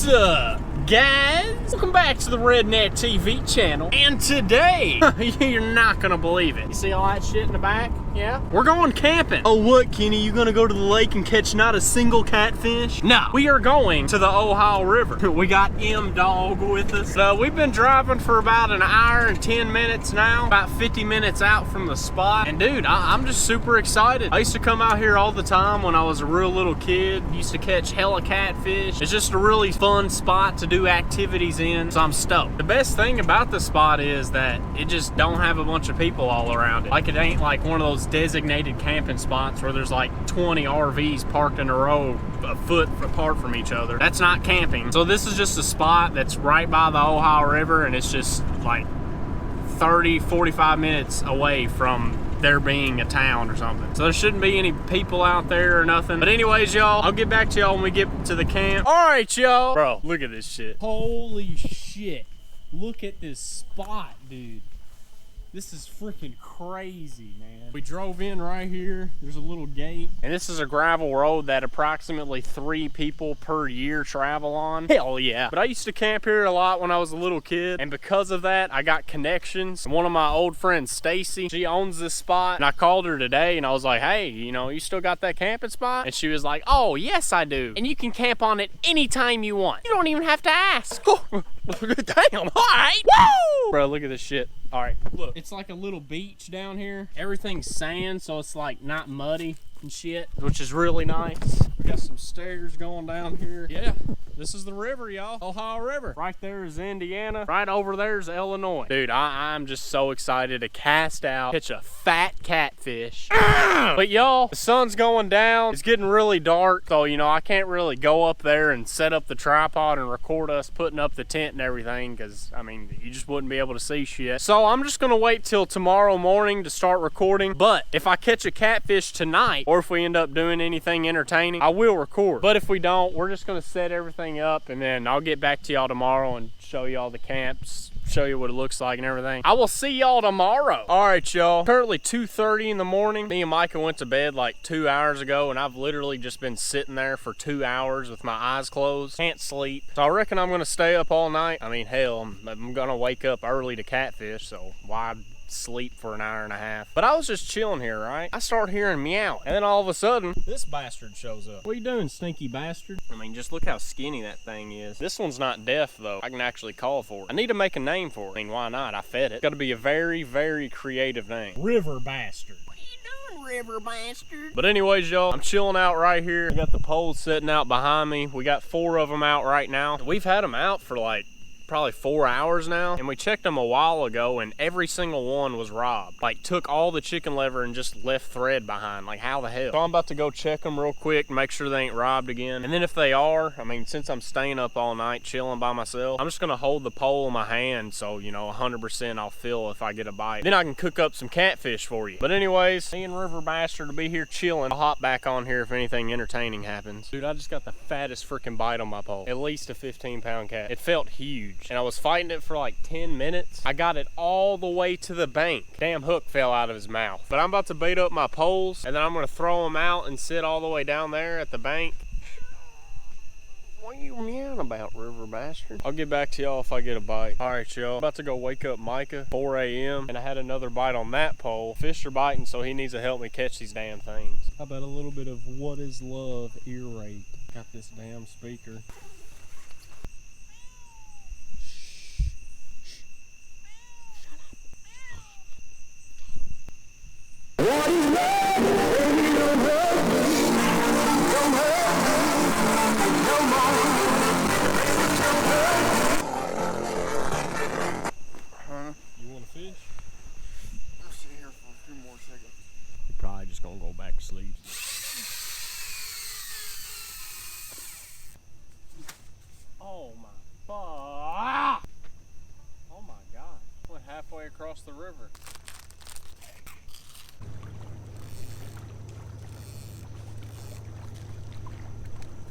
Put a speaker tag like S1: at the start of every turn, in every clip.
S1: What's up, guys? Welcome back to the RNTV channel. And today, you're not gonna believe it. You see all that shit in the back? Yeah? We're going camping. Oh, what, Kenny? You gonna go to the lake and catch not a single catfish? No. We are going to the Ohio River. We got M-Dog with us. So we've been driving for about an hour and 10 minutes now. About 50 minutes out from the spot. And dude, I'm just super excited. I used to come out here all the time when I was a real little kid. Used to catch hella catfish. It's just a really fun spot to do activities in, so I'm stoked. The best thing about the spot is that it just don't have a bunch of people all around it. Like, it ain't like one of those designated camping spots where there's like 20 RVs parked in a row a foot apart from each other. That's not camping. So this is just a spot that's right by the Ohio River, and it's just like 30-45 minutes away from there being a town or something. So there shouldn't be any people out there or nothing. But anyways, y'all, I'll get back to y'all when we get to the camp. All right, y'all. Bro, look at this shit. Holy shit. Look at this spot, dude. This is freaking crazy, man. We drove in right here. There's a little gate. And this is a gravel road that approximately 3 people per year travel on. Hell yeah. But I used to camp here a lot when I was a little kid. And because of that, I got connections. One of my old friends, Stacy, she owns this spot. And I called her today and I was like, hey, you know, you still got that camping spot? And she was like, oh, yes, I do. And you can camp on it anytime you want. You don't even have to ask. Damn, all right. Woo! Bro, look at this shit. All right, look, it's like a little beach down here. Everything's sand, so it's like not muddy and shit, which is really nice. We got some stairs going down here. Yeah, this is the river, y'all. Ohio River. Right there is Indiana. Right over there is Illinois. Dude, I'm just so excited to cast out, catch a fat catfish. But y'all, the sun's going down. It's getting really dark, so you know, I can't really go up there and set up the tripod and record us putting up the tent and everything, because I mean, you just wouldn't be able to see shit. So I'm just gonna wait till tomorrow morning to start recording. But if I catch a catfish tonight, or if we end up doing anything entertaining, I will record. But if we don't, we're just gonna set everything up, and then I'll get back to y'all tomorrow and show y'all the camps, show you what it looks like and everything. I will see y'all tomorrow. All right, y'all. Currently 2:30 in the morning. Me and Micah went to bed like 2 hours ago, and I've literally just been sitting there for 2 hours with my eyes closed. Can't sleep. So I reckon I'm gonna stay up all night. I mean, hell, I'm gonna wake up early to catfish, so why sleep for an hour and a half? But I was just chilling here, right? I start hearing meow, and then all of a sudden, this bastard shows up. What are you doing, stinky bastard? I mean, just look how skinny that thing is. This one's not deaf, though. I can actually call for it. I need to make a name for it. I mean, why not? I fed it. It's gotta be a very, very creative name. River Bastard. What are you doing, River Bastard? But anyways, y'all, I'm chilling out right here. I got the poles sitting out behind me. We got 4 of them out right now. We've had them out for like probably 4 hours now, and we checked them a while ago, and every single one was robbed. Like, took all the chicken liver and just left thread behind. Like, how the hell? So I'm about to go check them real quick and make sure they ain't robbed again. And then if they are, I mean, since I'm staying up all night chilling by myself, I'm just gonna hold the pole in my hand, so you know, 100% I'll feel if I get a bite. Then I can cook up some catfish for you. But anyways, me and River Bastard will be here chilling. I'll hop back on here if anything entertaining happens. Dude, I just got the fattest freaking bite on my pole. At least a 15-pound cat. It felt huge. And I was fighting it for like 10 minutes. I got it all the way to the bank. Damn hook fell out of his mouth. But I'm about to bait up my poles, and then I'm gonna throw them out and sit all the way down there at the bank. What are you meowing about, River Bastard? I'll get back to y'all if I get a bite. All right, y'all. About to go wake up Micah, 4 a.m. And I had another bite on that pole. Fish are biting, so he needs to help me catch these damn things. How about a little bit of What Is Love ear rape? Got this damn speaker.
S2: What is love? Baby, don't hurt me. Don't hurt me no more. Don't hurt me. Huh?
S1: You want to fish?
S2: I'll sit here for a few more seconds.
S1: You're probably just gonna go back to sleep. Oh my fuck! Oh my god! Went halfway across the river.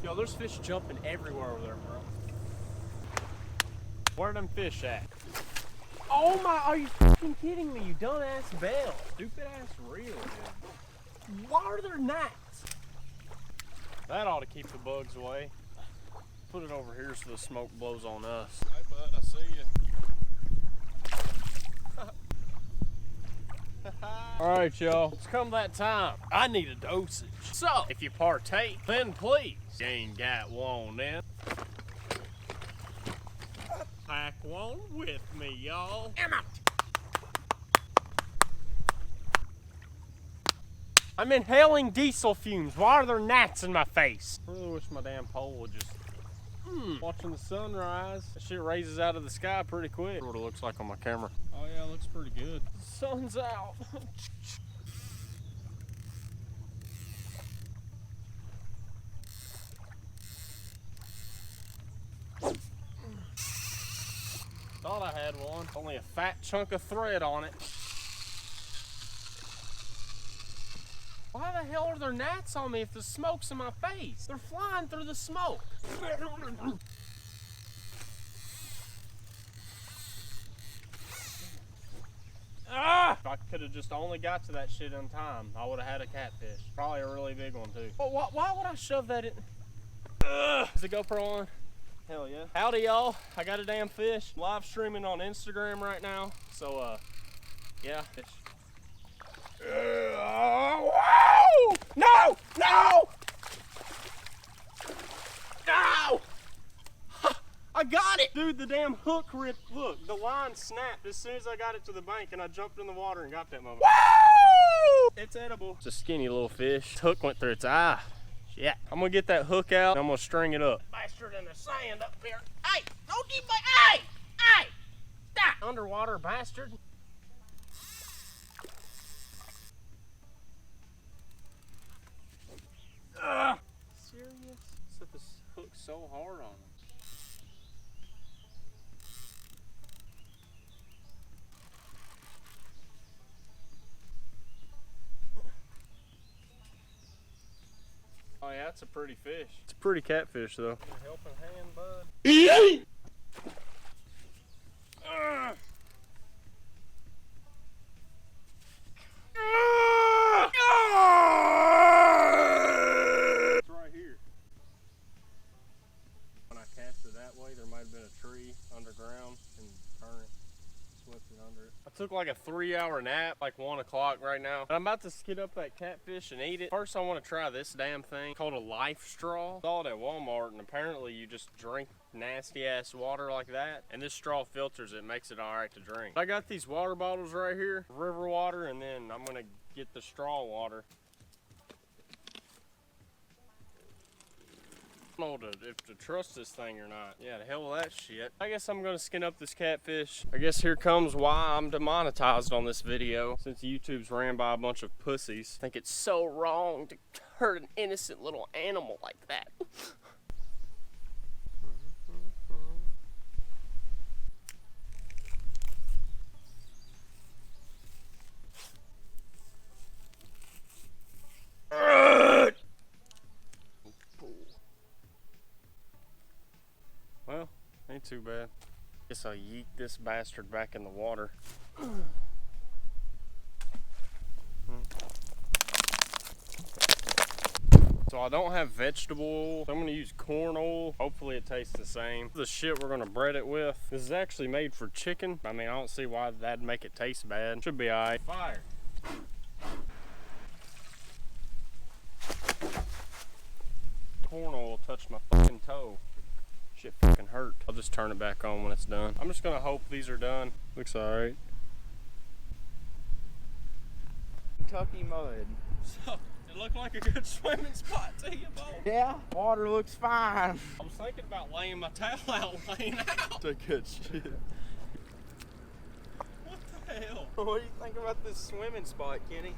S1: Yo, there's fish jumping everywhere over there, bro. Where are them fish at? Oh my, are you fucking kidding me, you dumbass bell? Stupid ass reel, dude. Why are there gnats? That ought to keep the bugs away. put it over here so the smoke blows on us.
S2: Hey, bud, I see you.
S1: All right, y'all. It's come that time. I need a dosage. So, if you partake, then please. You ain't got one then. Pack one with me, y'all. Emma! I'm inhaling diesel fumes. Why are there gnats in my face? I really wish my damn pole would just... Watching the sunrise. That shit raises out of the sky pretty quick. What it looks like on my camera.
S2: Oh, yeah, it looks pretty good.
S1: The sun's out. Thought I had one. Only a fat chunk of thread on it. Why the hell are there gnats on me if the smoke's in my face? They're flying through the smoke. Ah! If I could have just only got to that shit in time, I would have had a catfish. Probably a really big one too. But why would I shove that in? Is the GoPro on? Hell yeah. Howdy y'all, I got a damn fish. Live streaming on Instagram right now. So yeah. Fish. Whoa! No! No! No! I got it! Dude, the damn hook ripped. Look, the line snapped as soon as I got it to the bank and I jumped in the water and got that moment. Woo! It's edible. It's a skinny little fish. The hook went through its eye. Yeah. I'm gonna get that hook out and I'm gonna string it up. Bastard in the sand up here. Hey! Don't you hey! Hey! Stop! Underwater bastard. Serious? Set this hook so hard on him. Oh yeah, it's a pretty fish. It's a pretty catfish though. Helping hand, bud. It's right here. When I cast it that way, there might have been a tree underground and current swept it under it. I took like a 3-hour nap, like 1 o'clock right now. I'm about to skid up that catfish and eat it. First, I want to try this damn thing called a life straw. I saw it at Walmart, and apparently you just drink nasty ass water like that, and this straw filters it, makes it all right to drink. I got these water bottles right here, river water, and then I'm gonna get the straw water. I don't know if to trust this thing or not. Yeah, the hell with that shit. I guess I'm gonna skin up this catfish. I guess here comes why I'm demonetized on this video. Since YouTube's ran by a bunch of pussies. I think it's so wrong to hurt an innocent little animal like that. Well, ain't too bad. Guess I'll yeet this bastard back in the water. So I don't have vegetable oil, so I'm gonna use corn oil. Hopefully it tastes the same. The shit we're gonna bread it with, this is actually made for chicken. I mean, I don't see why that'd make it taste bad. Should be all right. Fire. Corn oil touched my fucking toe. Shit fucking hurt. I'll just turn it back on when it's done. I'm just gonna hope these are done. Looks all right.
S3: Kentucky mud.
S1: So, it looked like a good swimming spot to you, Bo.
S3: Yeah, water looks fine.
S1: I was thinking about laying my towel out and laying out.
S2: To good shit.
S1: What the hell?
S3: What do you think about this swimming spot, Kenny?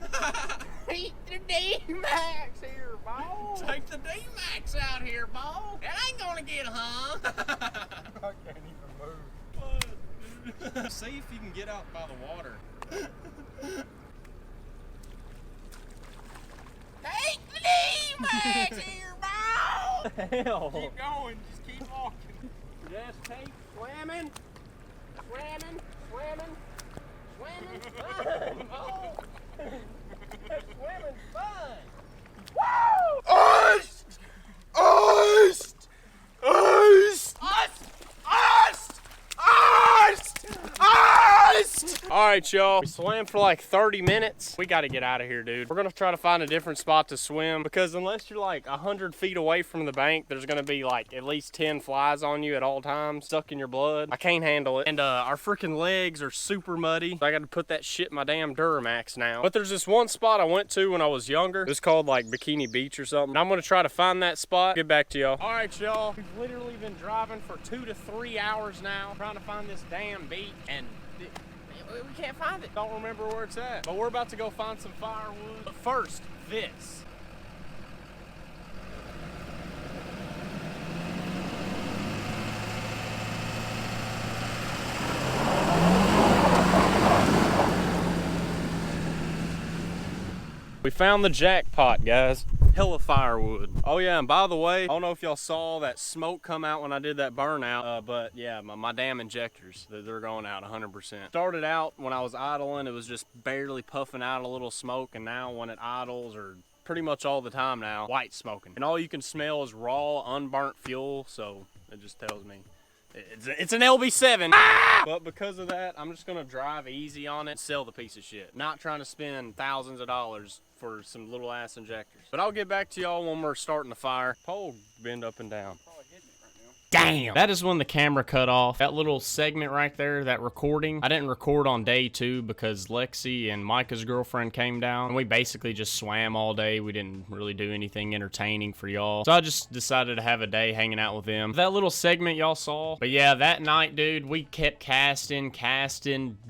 S1: Eat the D-Max here, Bo. Take the D-Max out here, Bo. It ain't gonna get hung.
S3: I can't even move.
S1: See if you can get out by the water. Take the D-Max here, Bo. Hell.
S3: Keep going, just keep walking.
S1: Just keep swimming, swimming, swimming. Swimming's fun, Bo. Swimming's fun. Woo!
S2: Ice! Ice! Ice!
S1: All right, y'all. We swam for like 30 minutes. We got to get out of here, dude. We're going to try to find a different spot to swim because unless you're like 100 feet away from the bank, there's going to be like at least 10 flies on you at all times, stuck in your blood. I can't handle it. And our freaking legs are super muddy. So I got to put that shit in my damn Duramax now. But there's this one spot I went to when I was younger. It was called like Bikini Beach or something. And I'm going to try to find that spot. Get back to y'all. All right, y'all. We've literally been driving for 2 to 3 hours now trying to find this damn beach, and we can't find it. Don't remember where it's at. But we're about to go find some firewood. But first, this. We found the jackpot, guys. Hella firewood. Oh yeah, and by the way, I don't know if y'all saw that smoke come out when I did that burnout, but yeah, my damn injectors, they're going out 100%. Started out when I was idling, it was just barely puffing out a little smoke, and now when it idles, or pretty much all the time now, white smoking. And all you can smell is raw, unburnt fuel, so it just tells me it's an LB7. Ah! But because of that, I'm just gonna drive easy on it and sell the piece of shit. Not trying to spend thousands of dollars for some little ass injectors. But I'll get back to y'all when we're starting the fire. Pole bend up and down. Damn! That is when the camera cut off. That little segment right there, that recording, I didn't record on day 2 because Lexi and Micah's girlfriend came down, and we basically just swam all day. We didn't really do anything entertaining for y'all. So I just decided to have a day hanging out with them. That little segment y'all saw. But yeah, that night, dude, we kept casting.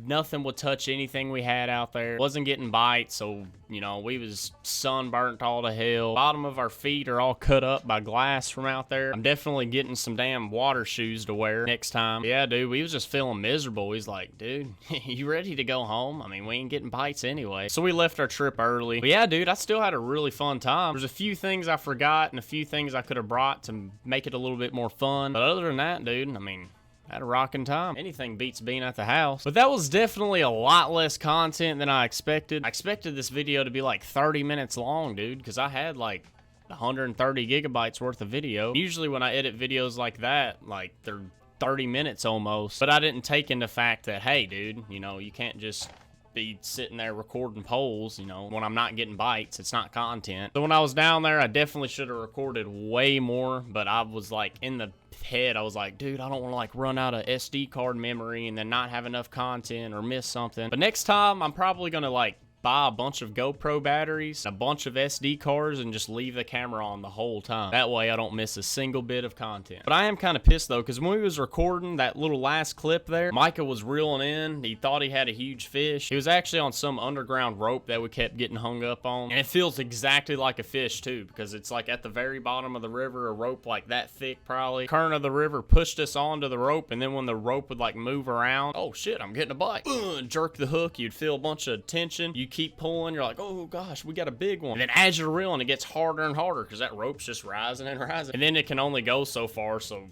S1: Nothing would touch anything we had out there. Wasn't getting bites, so, you know, we was sunburnt all to hell. Bottom of our feet are all cut up by glass from out there. I'm definitely getting some damn water shoes to wear next time. Yeah, dude, we was just feeling miserable. He's like, dude, you ready to go home? I mean, we ain't getting bites anyway. So we left our trip early. But yeah, dude, I still had a really fun time. There's a few things I forgot and a few things I could have brought to make it a little bit more fun. But other than that, dude, I mean, had a rocking time. Anything beats being at the house. But that was definitely a lot less content than I expected. I expected this video to be like 30 minutes long, dude, because I had like 130 gigabytes worth of video. Usually when I edit videos like that, like they're 30 minutes almost. But I didn't take into fact that, hey, dude, you know, you can't just be sitting there recording polls, you know, when I'm not getting bites. It's not content. So when I was down there, I definitely should have recorded way more, but I was like in the head, I was like, dude, I don't want to like run out of SD card memory and then not have enough content or miss something. But next time, I'm probably gonna like buy a bunch of GoPro batteries, a bunch of SD cards, and just leave the camera on the whole time. That way I don't miss a single bit of content. But I am kind of pissed though, because when we was recording that little last clip there, Micah was reeling in. He thought he had a huge fish. He was actually on some underground rope that we kept getting hung up on. And it feels exactly like a fish too, because it's like at the very bottom of the river, a rope like that thick probably. Current of the river pushed us onto the rope, and then when the rope would like move around, oh shit, I'm getting a bite. Jerk the hook, you'd feel a bunch of tension. You keep pulling, you're like, oh gosh, we got a big one. And then as you're reeling, it gets harder and harder because that rope's just rising and rising. And then it can only go so far, so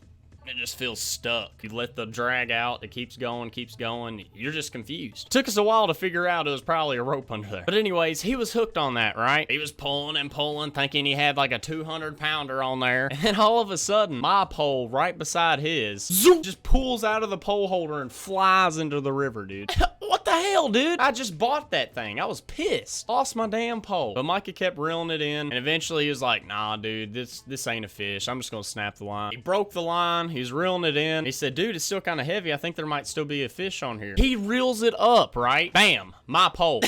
S1: it just feels stuck. You let the drag out, it keeps going, you're just confused. Took us a while to figure out it was probably a rope under there. But anyways, he was hooked on that, right? He was pulling and pulling, thinking he had like a 200-pounder on there. And then all of a sudden, my pole right beside his, zoom, just pulls out of the pole holder and flies into the river, dude. What the hell, dude? I just bought that thing. I was pissed. Lost my damn pole. But Micah kept reeling it in, and eventually he was like, nah, dude, this ain't a fish. I'm just gonna snap the line. He broke the line. He was reeling it in. He said, dude, it's still kind of heavy. I think there might still be a fish on here. He reels it up, right? Bam, my pole.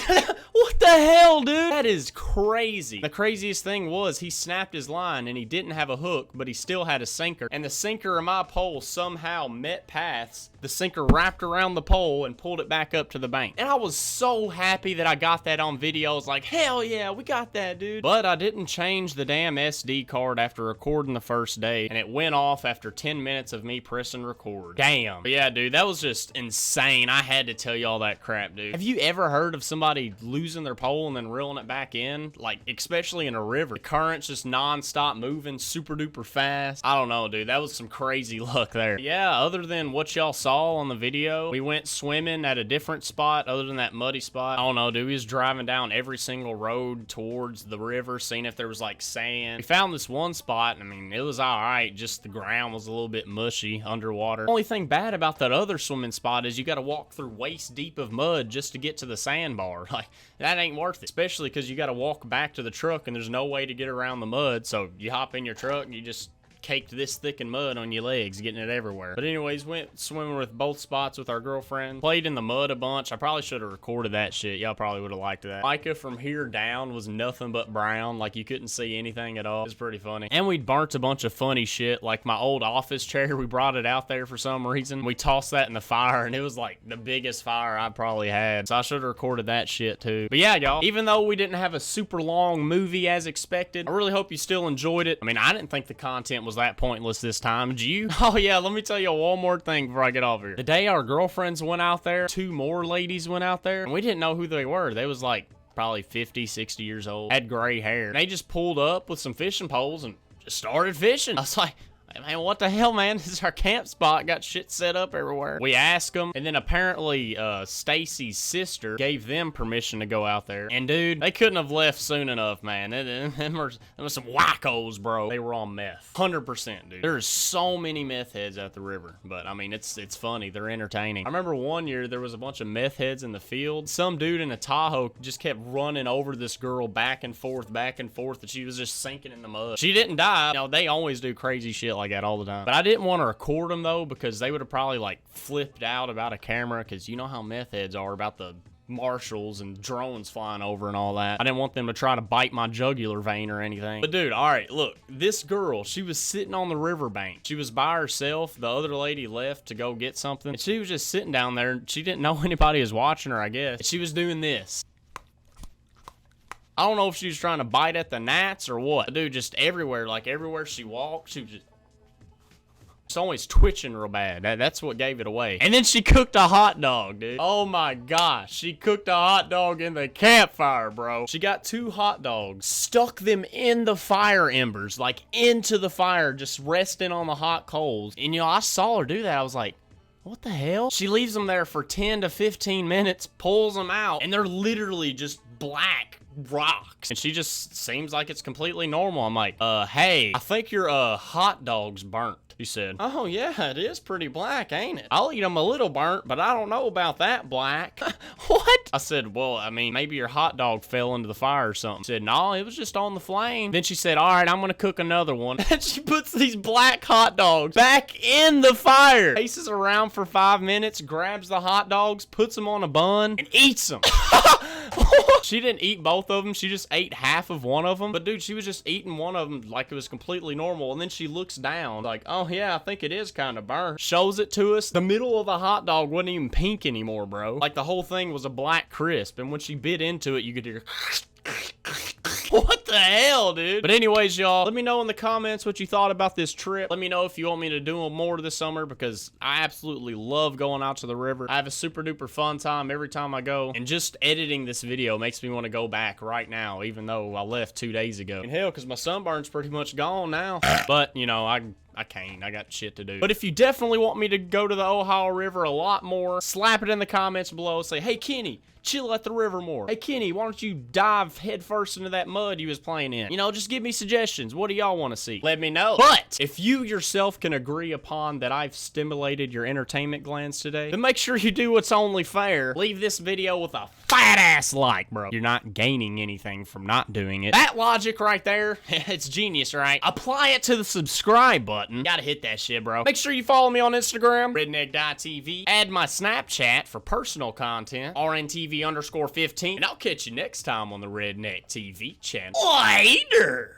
S1: What the hell, dude? That is crazy. The craziest thing was he snapped his line and he didn't have a hook, but he still had a sinker. And the sinker of my pole somehow met paths. The sinker wrapped around the pole and pulled it back up to the bank. And I was so happy that I got that on video. I was like, hell yeah, we got that, dude. But I didn't change the damn SD card after recording the first day, and it went off after 10 minutes of me pressing record. Damn. But yeah, dude, that was just insane. I had to tell y'all that crap, dude. Have you ever heard of somebody losing their pole and then reeling it back in? Like, especially in a river. The current's just non-stop moving super duper fast. I don't know, dude. That was some crazy luck there. Yeah, other than what y'all saw on the video, we went swimming at a different spot spot other than that muddy spot. I don't know, dude. We was driving down every single road towards the river, seeing if there was like sand. We found this one spot, and I mean, it was all right. Just the ground was a little bit mushy underwater. Only thing bad about that other swimming spot is you got to walk through waist deep of mud just to get to the sandbar. Like, that ain't worth it, especially because you got to walk back to the truck, and there's no way to get around the mud. So you hop in your truck and you just caked this thick in mud on your legs, getting it everywhere. But anyways, went swimming with both spots with our girlfriend. Played in the mud a bunch. I probably should have recorded that shit. Y'all probably would have liked that. Micah from here down was nothing but brown. Like, you couldn't see anything at all. It was pretty funny. And we'd burnt a bunch of funny shit. Like my old office chair, we brought it out there for some reason. We tossed that in the fire, and it was like the biggest fire I probably had. So I should have recorded that shit too. But yeah, y'all, even though we didn't have a super long movie as expected, I really hope you still enjoyed it. I mean, I didn't think the content was that pointless this time. Did you? Oh yeah, let me tell you one more thing before I get off here. The day our girlfriends went out there, 2 more ladies went out there, and we didn't know who they were. They was like probably 50, 60 years old, had gray hair. And they just pulled up with some fishing poles and just started fishing. I was like, man, what the hell, man? This is our camp spot. Got shit set up everywhere. We asked them, and then apparently Stacy's sister gave them permission to go out there. And dude, they couldn't have left soon enough, man. Them were some wackos, bro. They were on meth. 100%, dude. There's so many meth heads at the river. But I mean, it's funny. They're entertaining. I remember one year there was a bunch of meth heads in the field. Some dude in a Tahoe just kept running over this girl back and forth, and she was just sinking in the mud. She didn't die. You know, they always do crazy shit like that all the time. But I didn't want to record them though, because they would have probably like flipped out about a camera, because you know how meth heads are about the marshals and drones flying over and all that. I didn't want them to try to bite my jugular vein or anything. But dude, all right, look, this girl, she was sitting on the riverbank. She was by herself. The other lady left to go get something, and she was just sitting down there. She didn't know anybody was watching her, I guess. And she was doing this. I don't know if she was trying to bite at the gnats or what. Dude, just everywhere, like everywhere she walked, she was just always twitching real bad. That's what gave it away. And then she cooked a hot dog, dude. Oh my gosh. She cooked a hot dog in the campfire, bro. She got 2 hot dogs, stuck them in the fire embers, like into the fire, just resting on the hot coals. And you know, I saw her do that. I was like, what the hell? She leaves them there for 10 to 15 minutes, pulls them out, and they're literally just black rocks. And she just seems like it's completely normal. I'm like, hey, I think your hot dog's burnt. He said, oh yeah, it is pretty black, ain't it? I'll eat them a little burnt, but I don't know about that black. What? I said, well, I mean, maybe your hot dog fell into the fire or something. She said, no, it was just on the flame. Then she said, all right, I'm gonna cook another one. And she puts these black hot dogs back in the fire. Paces around for 5 minutes, grabs the hot dogs, puts them on a bun, and eats them. She didn't eat both of them. She just ate half of one of them. But dude, she was just eating one of them like it was completely normal. And then she looks down like, oh yeah, I think it is kind of burnt. Shows it to us. The middle of the hot dog wasn't even pink anymore, bro. Like the whole thing was a black crisp. And when she bit into it, you could hear what the hell, dude? But anyways, y'all, let me know in the comments what you thought about this trip. Let me know if you want me to do more this summer, because I absolutely love going out to the river. I have a super duper fun time every time I go, and just editing this video makes me want to go back right now, even though I left 2 days ago. And hell, because my sunburn's pretty much gone now. But, you know, I can't. I got shit to do. But if you definitely want me to go to the Ohio River a lot more, slap it in the comments below. Say, hey, Kenny, chill at the river more. Hey, Kenny, why don't you dive headfirst into that mud you was playing in? You know, just give me suggestions. What do y'all want to see? Let me know. But if you yourself can agree upon that I've stimulated your entertainment glands today, then make sure you do what's only fair. Leave this video with a fat-ass like, bro. You're not gaining anything from not doing it. That logic right there, it's genius, right? Apply it to the subscribe button. Gotta hit that shit, bro. Make sure you follow me on Instagram, redneck.tv. Add my Snapchat for personal content, RNTV _15. And I'll catch you next time on the Redneck TV channel. Later!